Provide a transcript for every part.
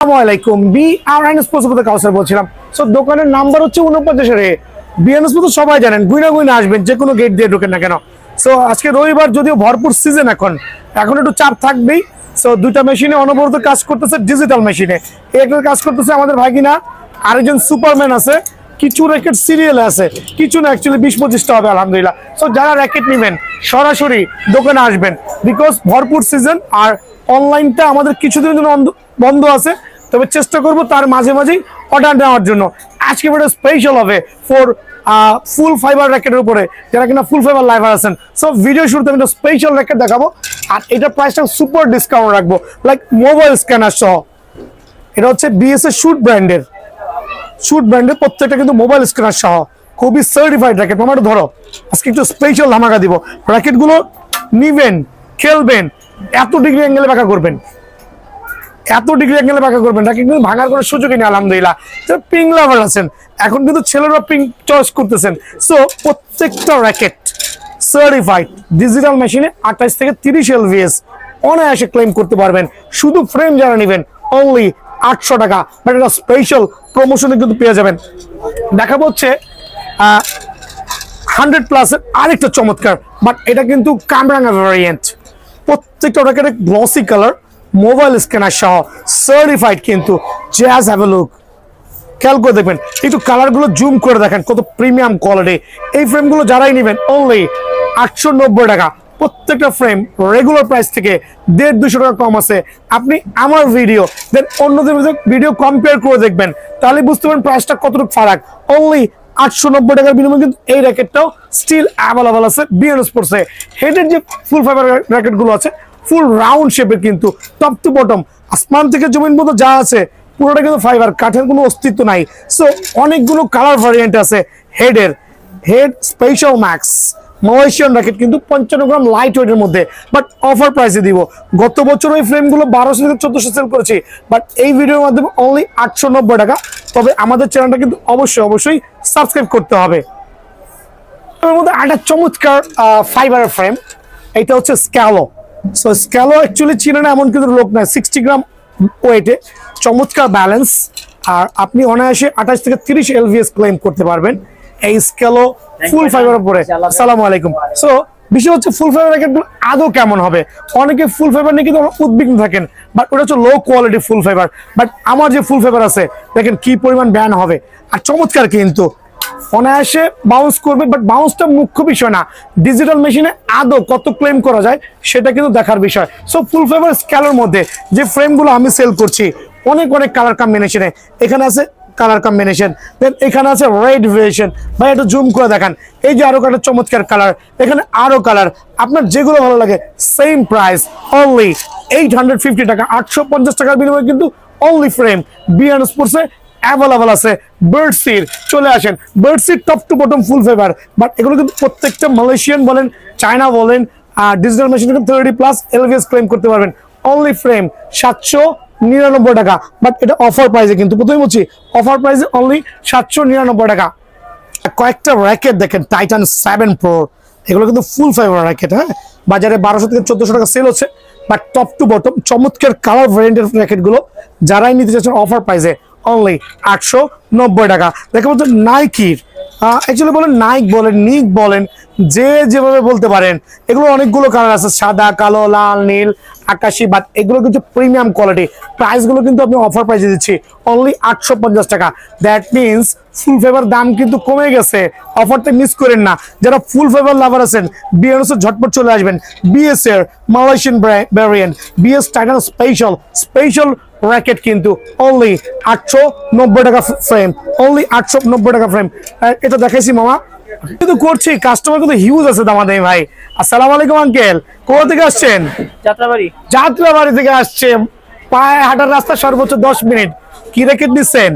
আসসালামাইকুম বলছিলাম। সো দোকানের নাম্বার হচ্ছে 49 বিএনএস সবাই জানেন, গুইনা গুইনা আসবেন যে কোনো গেট দিয়ে ঢোকেন না কেন। সো আজকে রবিবার, যদিও ভরপুর সিজন, এখন একটু চাপ থাকবেই। সো দুইটা মেশিনে অনবরত কাজ করতেছে, ডিজিটাল মেশিনে একটা কাজ করতেছে আমাদের ভাগিনা, আরেকজন সুপারম্যান আছে, কিছু র্যাকেট সিরিয়ালে আছে, কিছু না অ্যাকচুয়ালি 20-25টা হবে আলহামদুলিল্লাহ। সো যারা র্যাকেট নেবেন সরাসরি দোকানে আসবেন, বিকজ ভরপুর সিজন। আর অনলাইনটা আমাদের কিছুদিনের জন্য বন্ধ আছে, তবে চেষ্টা করবো তার মাঝে মাঝেই অর্ডার নেওয়ার জন্য। আজকে ভিডিও স্পেশাল হবে ফর ফুল ফাইবার র্যাকেটের উপরে, যারা কিনা ফুল ফাইবার লাইভার আছেন। সো ভিডিও শুরুতে আমি স্পেশাল র্যাকেট দেখাবো, আর এটা প্রাইসটা সুপার ডিসকাউন্ট রাখবো, লাইক মোবাইল স্ক্যানার সহ। এটা হচ্ছে বিএস এর শুট ব্র্যান্ডের প্রত্যেকটা কিন্তু মোবাইল স্ক্যানার সহ, খুবই সার্টিফাইড র্যাকেট। মামাটা ধরো, আজকে একটু স্পেশাল ধামাকা দিব। র্যাকেট গুলো নিবেন, খেলবেন, এত ডিগ্রি অ্যাঙ্গেলে ব্যাখ্যা করবেন, র্যাকেট কিন্তু ভাঙার কোনো সুযোগই নেই আলহামদুলিল্লাহ। পিং লাভার আছেন, এখন কিন্তু ছেলেরা পিং চয়েস করতেছেন। সো প্রত্যেকটা র্যাকেট সার্টিফাইড ডিজিটাল মেশিনে 28 থেকে 30 LVS অনায়াসে ক্লেম করতে পারবেন। শুধু ফ্রেম যারা নেবেন অনলি 800 টাকা, বাট এটা স্পেশাল প্রমোশনে কিন্তু পেয়ে যাবেন। দেখা হচ্ছে 100+ আরেকটা চমৎকার, বাট এটা কিন্তু কামরাঙ্গা ভ্যারিয়েন্ট। প্রত্যেকটা র্যাকেটে গ্লসি কালার, মোবাইল স্ক্যানার সহ, সার্টিফাইড কিন্তু। জাস্ট হ্যাভ এ লুক, খেয়াল করে দেখবেন, একটু কালারগুলো জুম করে দেখেন, কত প্রিমিয়াম কোয়ালিটি। এই ফ্রেমগুলো যারাই নেবেন অনলি 890 টাকা। প্রত্যেকটা ফ্রেম রেগুলার প্রাইস থেকে 150-200 টাকা কম আছে। আপনি আমার ভিডিও দেন অন্যদের ভিডিও কম্পেয়ার করে দেখবেন, তাহলে বুঝতে পারেন প্রাইসটা কতটুকু ফারাক। অনলি 890 টাকার বিনিময়ে কিন্তু এই র্যাকেটটাও স্টিল অ্যাভেলেবল আছে বিএনএস স্পোর্টসে। হেডের যে ফুল ফাইবার র্যাকেটগুলো আছে ফুল রাউন্ড শেপের, কিন্তু টপ টু বটম আসমান থেকে জমিন মতো যা আছে পুরোটা কিন্তু ফাইবার, কাঠের কোনো অস্তিত্ব নাই। সো অনেকগুলো কালার ভ্যারিয়েন্ট আছে head special max Malaysian racket, কিন্তু 55 গ্রাম লাইট ওয়েটের মধ্যে, বাট অফার প্রাইসে দিব। গত বছর ওই ফ্রেমগুলো 1200 থেকে 1400 সেল করেছি, বাট এই ভিডিওর মাধ্যমে অনলি 890 টাকা। তবে আমাদের চ্যানেলটা কিন্তু অবশ্যই সাবস্ক্রাইব করতে হবে। এর মধ্যে একটা চমৎকার ফাইবারের ফ্রেম, এটা হচ্ছে স্ক্যালো। সো স্ক্যালো অ্যাকচুয়ালি চিনে না এমন কিন্তু লোক নাই, 60 গ্রাম ওয়েটে, চমৎকার ব্যালেন্স। আর আপনি অনায়াসে 28 থেকে 30 LVS ক্লেম করতে পারবেন এই স্ক্যালো ফুল ফাইবার উপরে। আসসালামু আলাইকুম। সো বিষয় হচ্ছে ফুল ফাইবার র্যাকেটগুলো আদৌ কেমন হবে। অনেকে ফুল ফাইবার নিয়ে কিন্তু উদ্বিগ্ন থাকেন, বাট ওটা হচ্ছে low quality full fibre. But আমার যে ফুল ফাইবার আছে দেখেন কি পরিমাণ ব্যান হবে, আর চমৎকার কিন্তু অনায়াসে বাউন্স করবে। বাট বাউন্সটা মুখ্য বিষয় না, ডিজিটাল মেশিনে আদৌ কত ক্লেম করা যায় সেটা কিন্তু দেখার বিষয়। সো ফুল ফাইবার স্ক্যালোর মধ্যে যে ফ্রেমগুলো আমি সেল করছি অনেক কালার কম্বিনেশনে, এখানে আছে কালার কম্বিনেশন, দেন এখানে আছে রেড ভেরিয়েশন। ভাই একটু জুম করে দেখান, এই যে আরো একটা চমৎকার কালার, এখানে আরো কালার, আপনার যেগুলো ভালো লাগে। সেম প্রাইস অনলি 850 টাকা, 850 টাকার বিনিময়ে কিন্তু অনলি ফ্রেম বিএনএস স্পোর্টসে অ্যাভেলেবল আছে। বার্ডসির চলে আসেন, বার্ডসির top to bottom full fibre, but এগুলো কিন্তু প্রত্যেকটা মালয়েশিয়ান বলেন, চায়না বলেন, ডিজিটাল মেশিন কিন্তু 30+ LVS ক্লেম করতে পারবেন। অনলি ফ্রেম 799 টাকা, বাট এটা অফার প্রাইসে, কিন্তু প্রথমে বলছি অফার প্রাইসে অনলি 799 টাকা। কয়েকটা র্যাকেট দেখেন, টাইটান 7 Pro, এগুলো কিন্তু ফুল ফাইবার র্যাকেট। হ্যাঁ, বাজারে 1200 থেকে 1400 টাকা সেল হচ্ছে, বাট টপ টু বটম চমৎকার কালার ভ্যারিয়েন্টের র্যাকেটগুলো যারাই নিতে চাচ্ছেন অফার প্রাইসে অনলি 890 টাকা। দেখা বলতে নাইকির, অ্যাকচুয়ালি বলেন নাইক বলেন, নিক বলেন, যে যেভাবে বলতে পারেন, এগুলো অনেকগুলো কালার আছে, সাদা, কালো, লাল, নীল, আকাশি, বাট এগুলো কিন্তু প্রিমিয়াম কোয়ালিটি। প্রাইসগুলো কিন্তু আপনি অফার প্রাইসে দিচ্ছি অনলি 850 টাকা। দ্যাট মিনস ফুল ফাইবার দাম কিন্তু কমে গেছে, অফারটা মিস করেন না। যারা ফুল ফাইবার লাভার আছেন বিএনএস এর ঝটপট চলে আসবেন। বিএস এর Malaysian variant, BS Titan special racket কিন্তু অনলি 890 টাকা ফ্রেম, অনলি 890 টাকা ফ্রেম। এটা দেখাইছি মামা, কিন্তু করছি, কাস্টমার কিন্তু হিউজ আছে দামাদামি ভাই। আসসালামু আলাইকুম আঙ্কেল, কোথা থেকে আসছেন? যাত্রাবাড়ি থেকে আসছে, পায়ে হাঁটার রাস্তা সর্বোচ্চ 10 মিনিট। কি র্যাকেট নিচ্ছেন?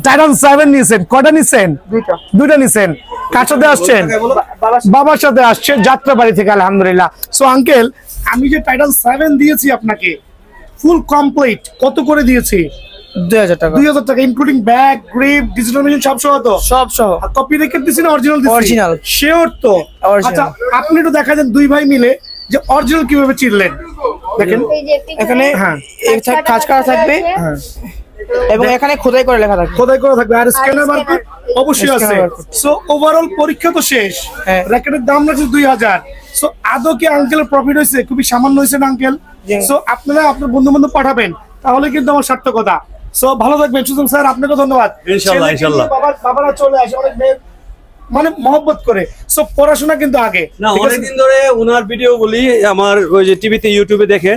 টাইটান 7 নিছেন। কয়টা নিছেন? দুইটা নিছেন। কার সাথে আসছেন? বাবার সাথে আসছে, যাত্রাবাড়ি থেকে। আলহামদুলিল্লাহ। সো আঙ্কেল, আমি যে টাইটান 7 দিয়েছি আপনাকে ফুল কমপ্লিট কত করে দিয়েছি? 2000 টাকা। 2000 টাকা including bag, grip, digital machine সব সহ তো? সব সহ। কপি রেখে দিছি না অরিজিনাল দিছি? অরিজিনাল। শিওর তো? আচ্ছা, আপনি একটু দেখা যান দুই ভাই মিলে যে অরিজিনাল কিভাবে চিনলেন। দেখেন এখানে হ্যাঁ কাজ করা থাকবে এবং এখানে খোদাই করে লেখা থাকবে, আর স্ক্যানার বারকোড অবশ্যই আছে। সো ওভারঅল পরীক্ষা তো শেষ, র্যাকেটের দাম রাখছে 2000। সো আদৌ কি আঙ্কেলের প্রফিট হয়েছে? খুবই সামান্য হয়েছে না আঙ্কেল? সো আপনারা আপনার বন্ধু বান্ধব পাঠাবেন, তাহলে কিন্তু আমার সার্থকতা। সো ভালো থাকবেন সুজন স্যার, আপনাকে ধন্যবাদ। ইনশাআল্লাহ ইনশাআল্লাহ। বাবারা চলে আসে অনেক মেয়ে মানে মহব্বত করে। সো পড়াশোনা কিন্তু আগে না, অনেকদিন ধরে ওনার ভিডিও গুলি আমার ওই যে টিভিতে ইউটিউবে দেখে,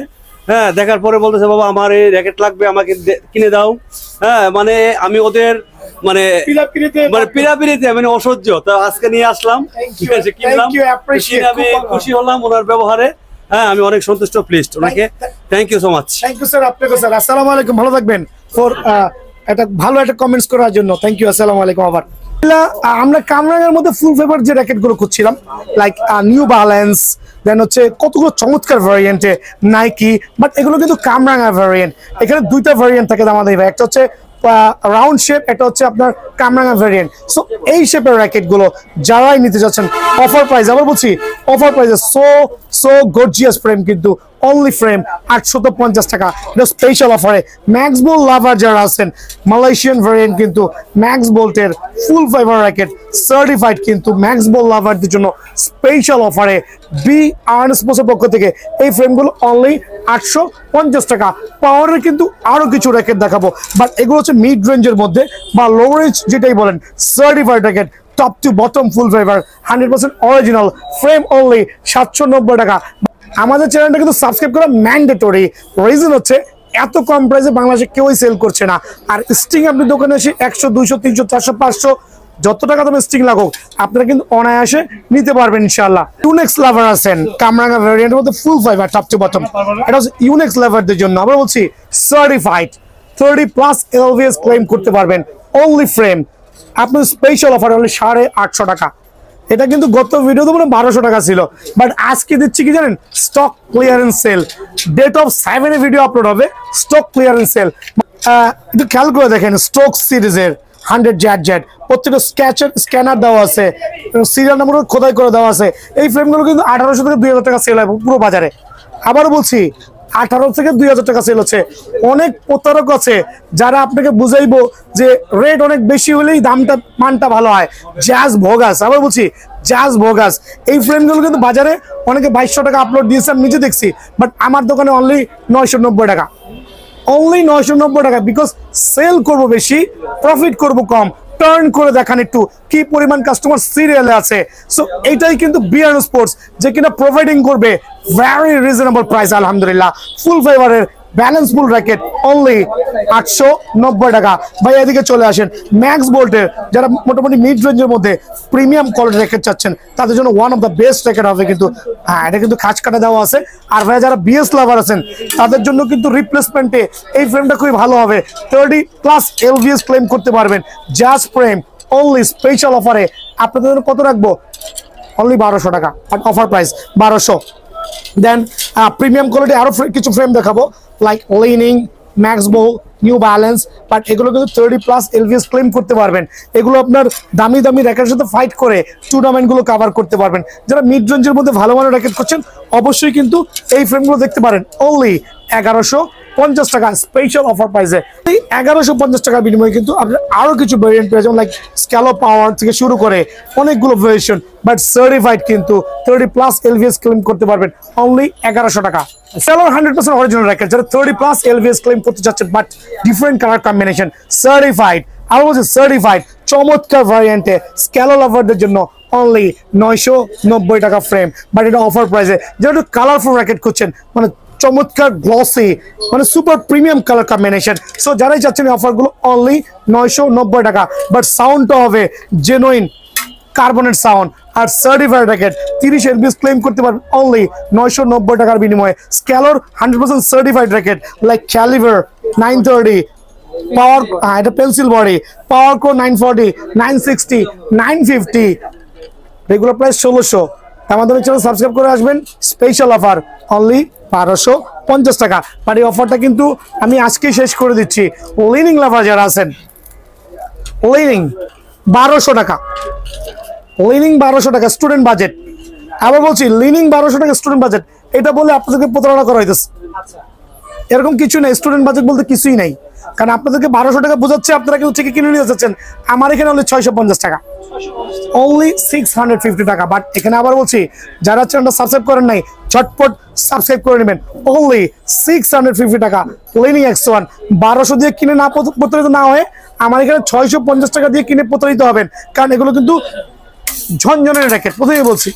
হ্যাঁ, দেখার পরে বলতেছে বাবা আমার এই র্যাকেট লাগবে, আমাকে কিনে দাও। হ্যাঁ, মানে আমি ওদের মানে পিড়াপিড়িতে মানে অসহ্য, তো আজকে নিয়ে আসলাম, ঠিক আছে, কিনলাম, আমি খুশি হলাম ওনার ব্যবহারে। হ্যাঁ, আমি অনেক সন্তুষ্ট, প্লিজড, ওনাকে thank you so much. Thank you sir, আপনাকে স্যার। আসসালামু আলাইকুম, ভালো থাকবেন। ফর একটা ভালো একটা কমেন্টস করার জন্য থ্যাংক ইউ। আসসালামু আলাইকুম। আবার আমরা কামরাঙ্গার মধ্যে ফুল ফেভার যে র্যাকেট গুলো খুঁজছিলাম, লাইক নিউ ব্যালেন্স, দেন হচ্ছে কতগুলো চমৎকার ভ্যারিয়েন্টে নাইকি, বাট এগুলো কিন্তু কামরাঙ্গা ভ্যারিয়েন্ট। এখানে দুইটা ভ্যারিয়েন্ট থাকে আমাদের, একটা হচ্ছে রাউন্ড শেপ, একটা হচ্ছে আপনার কামরাঙ্গা ভ্যারিয়েন্ট। সো এই শেপের র্যাকেট গুলো যারাই নিতে যাচ্ছেন অফার প্রাইস, আবার বলছি অফার প্রাইসে, সো গর্জিয়াস ফ্রেম, কিন্তু অনলি ফ্রেম 850 টাকা, এটা স্পেশাল অফারে। ম্যাক্স বোল্ট লাভার যারা আছেন, মালয়েশিয়ান ভ্যারিয়েন্ট কিন্তু ম্যাক্স বোল্টের ফুল ফাইবার র্যাকেট সার্টিফাইড, কিন্তু ম্যাক্স বোল্ট লাভারদের জন্য স্পেশাল অফারে বি আর্ন স্পোর্টসের পক্ষ থেকে এই ফ্রেমগুলো অনলি 850 টাকা। পাওয়ারের কিন্তু আরো কিছু র্যাকেট দেখাবো, বাট এগুলো হচ্ছে মিড রেঞ্জের মধ্যে বা লো রেঞ্জ যেটাই বলেন, certified racket, top to bottom full fibre 100% original, frame only 790 টাকা। আমাদের চ্যানেলটা কিন্তু সাবস্ক্রাইব করা ম্যান্ডেটরি, রিজন হচ্ছে এত কম প্রাইসে বাংলাদেশে কেউই সেল করছে না। আর স্টিং আপনি দোকানে এসে 100, 200, 300, 400, 500 যত টাকা দামে স্টিং লাগুক আপনারা কিন্তু অনায়াসে নিতে পারবেন ইনশাআল্লাহ। ইউনেক্স লাভার আছেন কামরাঙ্গা ভ্যারিয়েন্টের মধ্যে ফুল ফাইবার টপ টু বটম, এটা হচ্ছে ইউনেক্স লাভারদের জন্য। আমরা বলছি সার্টিফাইড 30+ LVS ক্লেম করতে পারবেন, অনলি ফ্রেম আপনার স্পেশাল অফার হলে 850 টাকা। এটা কিন্তু গত ভিডিওতে মানে 1200 টাকা ছিল, বাট আজকে দিচ্ছি কি জানেন, stock clearance sale. Date of 7 এ ভিডিও আপলোড হবে, স্টক ক্লিয়ারেন্স সেল। একটু খেয়াল করে দেখেন, স্ট্রোক সিরিজের 100 জেড প্রত্যেকটা স্ক্যানার দেওয়া আছে, সিরিয়াল নাম্বার খোদাই করে দেওয়া আছে। এই ফ্রেমগুলো কিন্তু 1800 থেকে 2000 টাকা সেল হয় পুরো বাজারে। আবারও বলছি 18 থেকে 2000 টাকা সেল হচ্ছে। অনেক প্রতারক আছে যারা আপনাকে বুঝাইবো যে রেট অনেক বেশি হলেই দামটা মানটা ভালো হয়, জাজ ভোগাস। আবার বলছি জাজ ভোগাস। এই ফ্রেমগুলো কিন্তু বাজারে অনেকে 2200 টাকা আপলোড দিয়েছে, আমি নিজে দেখছি, বাট আমার দোকানে অনলি 990 টাকা, অনলি 990 টাকা। বিকজ সেল করব বেশি, প্রফিট করব কম, টার্ন করে দেখান একটু কি পরিমাণ কাস্টমার সিরিয়ালে আছে। সো এটাই কিন্তু বিআর স্পোর্টস যে কিনা প্রোভাইডিং করবে ভেরি রিজনেবল প্রাইস। আলহামদুলিল্লাহ, ফুল ফাইবারের ব্যালেন্স ফুল র্যাকেট অনলি 890 টাকা। ভাই এদিকে চলে আসেন, ম্যাক্স বোল্টের যারা মোটামুটি মিড রেঞ্জের মধ্যে প্রিমিয়াম কোয়ালিটি র্যাকেট চাচ্ছেন তাদের জন্য one of the best racket হবে। কিন্তু হ্যাঁ, এটা কিন্তু খাঁজ কাটা দেওয়া আছে। আর ভাই যারা বিএস লাভার আছেন তাদের জন্য কিন্তু রিপ্লেসমেন্টে এই ফ্রেমটা খুবই ভালো হবে, 30+ LVS ক্লেম করতে পারবেন। জাস্ট ফ্রেম অনলি স্পেশাল অফারে আপনাদের জন্য কত রাখবো, অনলি 1200 টাকা, but offer price 1200। Then premium quality আরো কিছু ফ্রেম দেখাবো, like Li-Ning, Max Bolt, New Balance, but এগুলো কিন্তু 30+ LVS ক্লেম করতে পারবেন। এগুলো আপনার দামি দামি র্যাকেটের সাথে ফাইট করে টুর্নামেন্টগুলো কভার করতে পারবেন। যারা মিড রেঞ্জের মধ্যে ভালো ভালো র্যাকেট করছেন অবশ্যই কিন্তু এই ফ্রেমগুলো দেখতে পারেন, অনলি 1150 টাকা স্পেশাল অফার প্রাইসে। এই 1150 টাকার বিনিময়ে কিন্তু আপনার আরো কিছু ভেরিয়েন্ট পেয়ে যাবেন, লাইক স্ক্যালো পাওয়ার থেকে শুরু করে অনেকগুলো ভেরিয়েশন, বাট সার্টিফাইড কিন্তু 30+ LVS ক্লেম করতে পারবেন, অনলি 1100 টাকা। সেলার 100% অরিজিনাল র্যাকেট যারা 30+ LVS ক্লেম করতে চাচ্ছেন, but different colour combination, certified. আরো বলছে সার্টিফাইড চমৎকার ভ্যারিয়েন্টে স্ক্যালো লাভারদের জন্য অনলি 990 টাকা ফ্রেম, বাট এটা অফার প্রাইসে। যেটা কালারফুল র্যাকেট করছেন, মানে চমৎকার গ্লসি, মানে super premium colour combination. So যারাই চাচ্ছেন এই অফারগুলো অনলি 990 টাকা, বাট সাউন্ডটা হবে জেনুইন কার্বনেট সাউন্ড আর সার্টিফাইড র্যাকেট 30 LVS ক্লেম করতে পারবেন অনলি 990 টাকার বিনিময়ে। স্ক্যালোর 100% সার্টিফাইড র্যাকেট লাইক ক্যালিভার 930, পাওয়ার এটা পেন্সিল বডি, পাওয়ার কো 940, 960, 950, রেগুলার প্রাইস 1600। আমাদের চ্যানেল সাবস্ক্রাইব করে আসবেন, স্পেশাল অফার অনলি 1250 টাকা। বাট এই অফারটা কিন্তু আমি আজকেই শেষ করে দিচ্ছি। লিনিং লাভার যারা আছেন, লিনিং 1200 টাকা, লিনিং 1200 টাকা স্টুডেন্ট বাজেট। আবার বলছি লিনিং 1200 টাকা স্টুডেন্ট বাজেট। এটা বলে আপনাদেরকে প্রতারণা করা হইতেছে। এরকম কিছু নাই, স্টুডেন্ট বাজেট বলতে কিছুই নাই। কারণ আপনাদেরকে 1200 টাকা বোঝাচ্ছে, আপনারা কিন্তু ঠিকই কিনে নিয়ে যাচ্ছেন। আমার এখানে হলে 650 টাকা, অনলি 650 টাকা। বাট এখানে আবার বলছি, যারা চ্যানেলটা সাবস্ক্রাইব করেন নাই ঝটপট সাবস্ক্রাইব করে নেবেন। অনলি 650 টাকা লেনিং X1। 1200 দিয়ে কিনে না প্রতারিত না হয়ে আমার এখানে 650 টাকা দিয়ে কিনে প্রতারিত হবেন। কারণ এগুলো কিন্তু ঝনঝনের র্যাকেট, প্রথমেই বলছি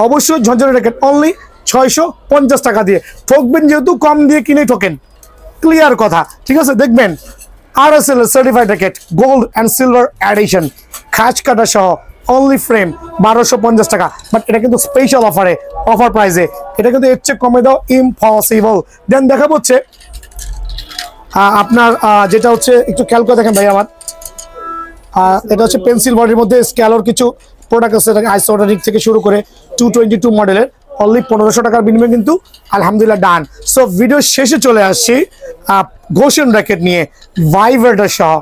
অবশ্যই ঝনঝনের র্যাকেট। অনলি 650 টাকা দিয়ে ঠকবেন, যেহেতু কম দিয়ে কিনে ঠকেন, ক্লিয়ার কথা, ঠিক আছে। দেখবেন RSL certified racket, gold and silver addition, খাঁজ কাটা সহ, অনলি ফ্রেম 1250 টাকা। বাট এটা কিন্তু স্পেশাল অফারে, অফার প্রাইসে, এটা কিন্তু এর চেয়ে কমে দাও ইম্পসিবল। দেন দেখা হচ্ছে আপনার যেটা হচ্ছে, একটু খেয়াল করে দেখেন ভাই আমার, এটা হচ্ছে পেন্সিল বডির মধ্যে স্ক্যালোর কিছু প্রোডাক্ট আছে, আইসোডানিক থেকে শুরু করে 222 মডেলের, অনলি 1500 টাকার বিনিময়ে কিন্তু আলহামদুলিল্লাহ ডান। সো ভিডিও শেষে চলে আসছি ঘোষণ র্যাকেট নিয়ে, ভাইব্রেটর সহ,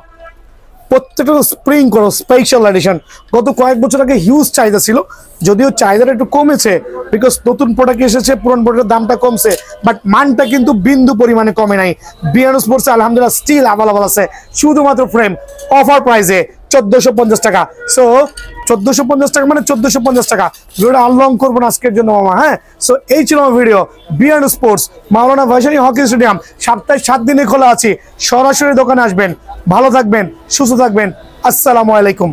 প্রত্যেকটা স্প্রিং করো স্পেশাল এডিশন। গত কয়েক বছর আগে হিউজ চাহিদা ছিল, যদিও চাহিদাটা একটু কমেছে বিকজ নতুন প্রোডাক্ট এসেছে, পুরনো প্রোডাক্টের দামটা কমছে, বাট মানটা কিন্তু বিন্দু পরিমাণে কমে নাই। বিয়ানো স্পোর্টসে আলহামদুলিল্লাহ স্টিল অ্যাভেলেবল আছে, শুধুমাত্র ফ্রেম অফার প্রাইসে 1450 টাকা। সো 1450 টাকা মানে 1450 টাকা। ভিডিওটা আনলং করবো না আজকের জন্য মামা, হ্যাঁ। সো এই ছিল আমার ভিডিও। বিয়ানো স্পোর্টস, মাওলানা ভাসানী হকি স্টেডিয়াম, সপ্তাহে 7 দিনে খোলা আছি। সরাসরি দোকানে আসবেন। ভালো থাকবেন, সুস্থ থাকবেন। আসসালামু আলাইকুম।